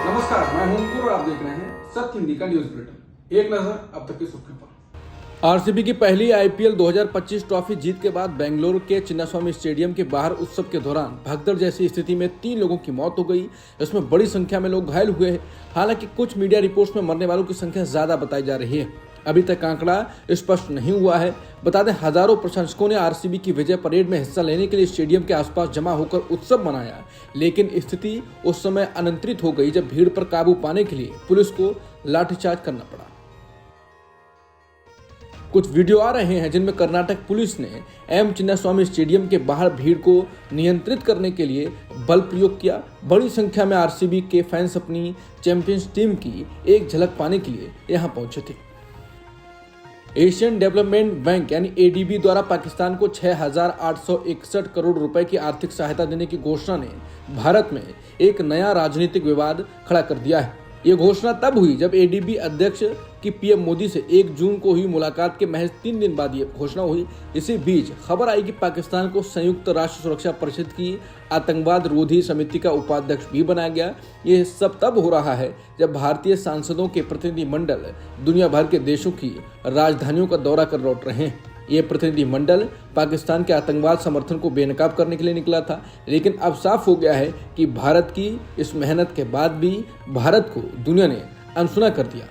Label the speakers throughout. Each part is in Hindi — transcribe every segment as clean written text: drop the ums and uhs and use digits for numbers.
Speaker 1: नमस्कार, मैं हूं अंकुर और आप देख रहे हैं सत्य हिंदी का न्यूज बुलेटिन। एक नजर अब तक की सुर्खियों पर।
Speaker 2: आरसीबी की पहली आईपीएल 2025 ट्रॉफी जीत के बाद बेंगलुरु के चिन्नास्वामी स्टेडियम के बाहर उत्सव के दौरान भगदड़ जैसी स्थिति में 3 लोगों की मौत हो गई। इसमें बड़ी संख्या में लोग घायल हुए हैं। हालांकि कुछ मीडिया रिपोर्ट्स में मरने वालों की संख्या ज्यादा बताई जा रही है। अभी तक आंकड़ा स्पष्ट नहीं हुआ है। बता दें, हजारों प्रशंसकों ने आरसीबी की विजय परेड में हिस्सा लेने के लिए स्टेडियम के आसपास जमा होकर उत्सव मनाया, लेकिन स्थिति उस समय अनियंत्रित हो गई जब भीड़ पर काबू पाने के लिए पुलिस को लाठीचार्ज करना पड़ा। कुछ वीडियो आ रहे हैं जिनमें कर्नाटक पुलिस ने एम चिन्नास्वामी स्टेडियम के बाहर भीड़ को नियंत्रित करने के लिए बल प्रयोग किया। बड़ी संख्या में आरसीबी के फैंस अपनी चैंपियंस टीम की एक झलक पाने के लिए यहां पहुंचे थे। एशियन डेवलपमेंट बैंक यानी एडीबी द्वारा पाकिस्तान को 6,861 करोड़ रुपए की आर्थिक सहायता देने की घोषणा ने भारत में एक नया राजनीतिक विवाद खड़ा कर दिया है। ये घोषणा तब हुई जब एडीबी अध्यक्ष की पीएम मोदी से 1 जून को हुई मुलाकात के महज 3 दिन बाद ये घोषणा हुई। इसी बीच खबर आई कि पाकिस्तान को संयुक्त राष्ट्र सुरक्षा परिषद की आतंकवाद रोधी समिति का उपाध्यक्ष भी बनाया गया। ये सब तब हो रहा है जब भारतीय सांसदों के प्रतिनिधि मंडल दुनिया भर के देशों की राजधानियों का दौरा कर लौट रहे हैं। ये प्रतिनिधि मंडल पाकिस्तान के आतंकवाद समर्थन को बेनकाब करने के लिए निकला था, लेकिन अब साफ हो गया है कि भारत की इस मेहनत के बाद भी भारत को दुनिया ने अनसुना कर दिया।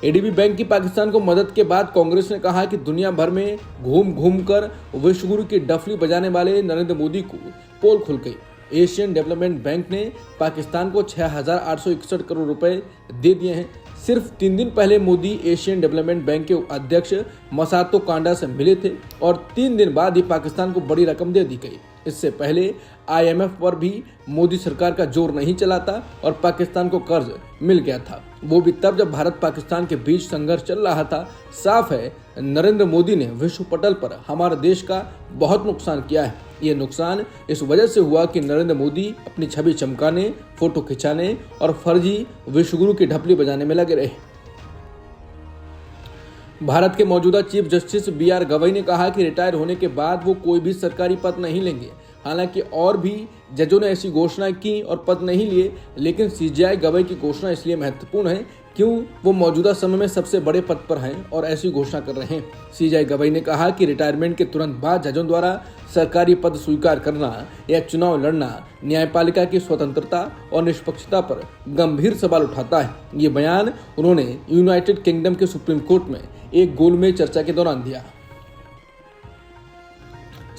Speaker 2: एडीबी बैंक की पाकिस्तान को मदद के बाद कांग्रेस ने कहा कि दुनिया भर में घूम घूम कर विश्वगुरु की डफली बजाने वाले नरेंद्र मोदी को पोल खुल गई। एशियन डेवलपमेंट बैंक ने पाकिस्तान को 6,861 करोड़ रुपए दे दिए हैं। सिर्फ 3 दिन पहले मोदी एशियन डेवलपमेंट बैंक के अध्यक्ष मसातो कांडा से मिले थे और 3 दिन बाद ही पाकिस्तान को बड़ी रकम दे दी गई। इससे पहले आईएमएफ पर भी मोदी सरकार का जोर नहीं चला था और पाकिस्तान को कर्ज मिल गया था, वो भी तब जब भारत पाकिस्तान के बीच संघर्ष चल रहा था। साफ है, नरेंद्र मोदी ने विश्व पटल पर हमारे देश का बहुत नुकसान किया है। ये नुकसान इस वजह से हुआ कि नरेंद्र मोदी अपनी छवि चमकाने, फोटो खिंचाने और फर्जी विश्वगुरु की ढपली बजाने में लगे रहे। भारत के मौजूदा चीफ जस्टिस बीआर गवई ने कहा कि रिटायर होने के बाद वो कोई भी सरकारी पद नहीं लेंगे। हालांकि और भी जजों ने ऐसी घोषणा की और पद नहीं लिए, लेकिन सीजेआई गवई की घोषणा इसलिए महत्वपूर्ण है क्यों वो मौजूदा समय में सबसे बड़े पद पर हैं और ऐसी घोषणा कर रहे हैं। सीजेआई गवई ने कहा कि रिटायरमेंट के तुरंत बाद जजों द्वारा सरकारी पद स्वीकार करना या चुनाव लड़ना न्यायपालिका की स्वतंत्रता और निष्पक्षता पर गंभीर सवाल उठाता है। ये बयान उन्होंने यूनाइटेड किंगडम के सुप्रीम कोर्ट में एक गोलमेज चर्चा के दौरान दिया।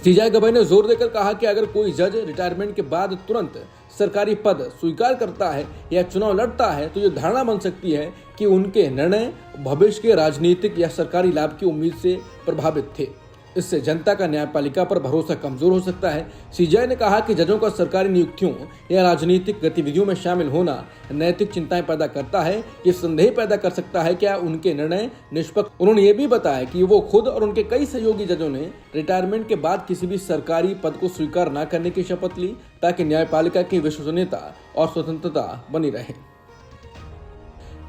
Speaker 2: सीजेआई गवई ने जोर देकर कहा कि अगर कोई जज रिटायरमेंट के बाद तुरंत सरकारी पद स्वीकार करता है या चुनाव लड़ता है तो ये धारणा बन सकती है कि उनके निर्णय भविष्य के राजनीतिक या सरकारी लाभ की उम्मीद से प्रभावित थे। इससे जनता का न्यायपालिका पर भरोसा कमजोर हो सकता है। सीजेआई ने कहा कि जजों का सरकारी नियुक्तियों या राजनीतिक गतिविधियों में शामिल होना नैतिक चिंताएं पैदा करता है। ये संदेह पैदा कर सकता है क्या उनके निर्णय निष्पक्ष। उन्होंने ये भी बताया कि वो खुद और उनके कई सहयोगी जजों ने रिटायरमेंट के बाद किसी भी सरकारी पद को स्वीकार न करने की शपथ ली ताकि न्यायपालिका की विश्वसनीयता और स्वतंत्रता बनी रहे।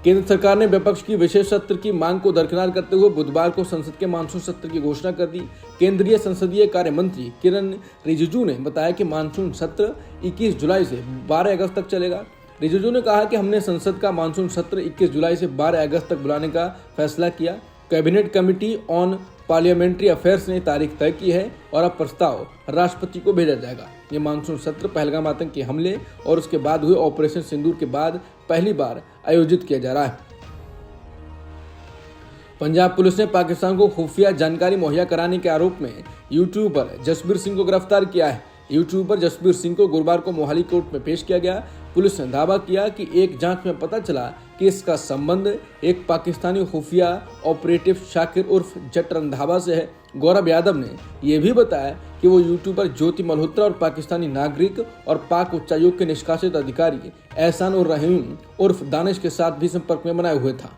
Speaker 2: केंद्र सरकार ने विपक्ष की विशेष सत्र की मांग को दरकिनार करते हुए बुधवार को संसद के मानसून सत्र की घोषणा कर दी। केंद्रीय संसदीय कार्य मंत्री किरण रिजिजू ने बताया कि मानसून सत्र 21 जुलाई से 12 अगस्त तक चलेगा। रिजिजू ने कहा कि हमने संसद का मानसून सत्र 21 जुलाई से 12 अगस्त तक बुलाने का फैसला किया। Cabinet committee on parliamentary affairs ने तारीख तय की है और अब प्रस्ताव राष्ट्रपति को भेजा जाएगा। ये मानसून सत्र पहलगाम आतंकी हमले और उसके बाद हुए ऑपरेशन सिंदूर के बाद पहली बार आयोजित किया जा रहा है। पंजाब पुलिस ने पाकिस्तान को खुफिया जानकारी मुहैया कराने के आरोप में यूट्यूबर जसबीर सिंह को गिरफ्तार किया है। यूट्यूबर जसबीर सिंह को गुरुवार को मोहाली कोर्ट में पेश किया गया। पुलिस ने दावा किया कि एक जांच में पता चला कि इसका संबंध एक पाकिस्तानी खुफिया ऑपरेटिव शाकिर उर्फ जट रंधावा से है। गौरव यादव ने यह भी बताया कि वो यूट्यूबर ज्योति मल्होत्रा और पाकिस्तानी नागरिक और पाक उच्चायोग के निष्कासित अधिकारी एहसान उर रहीम उर्फ दानिश के साथ भी संपर्क में बनाए हुए था।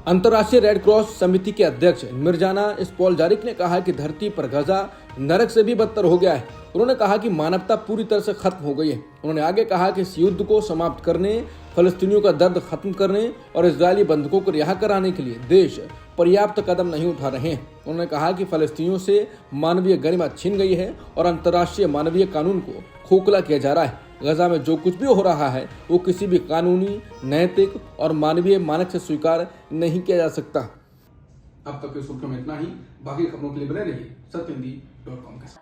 Speaker 2: अंतर्राष्ट्रीय रेड क्रॉस समिति के अध्यक्ष मिर्जाना स्पोलजारिक ने कहा कि धरती पर गजा नरक से भी बदतर हो गया है। उन्होंने कहा कि मानवता पूरी तरह से खत्म हो गई है। उन्होंने आगे कहा कि इस युद्ध को समाप्त करने, फलस्तीनियों का दर्द खत्म करने और इजरायली बंधकों को रिहा कराने के लिए देश पर्याप्त कदम नहीं उठा रहे हैं। उन्होंने कहा कि फलस्तीनियों से मानवीय गरिमा छीन गई है और अंतर्राष्ट्रीय मानवीय कानून को खोखला किया जा रहा है। गजा में जो कुछ भी हो रहा है वो किसी भी कानूनी, नैतिक और मानवीय मानक से स्वीकार नहीं किया जा सकता।
Speaker 1: अब तक की सुर्खियों में इतना ही। बाकी खबरों के लिए बने रहिए सत्यहिंदी.com के साथ।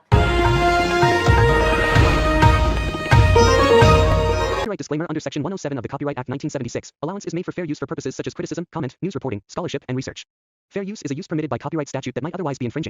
Speaker 3: Copyright disclaimer under Section 107 of the Copyright Act 1976. Allowance is made for fair use for purposes such as criticism, comment, news reporting, scholarship, and research. Fair use is a use permitted by copyright statute that might otherwise be infringing.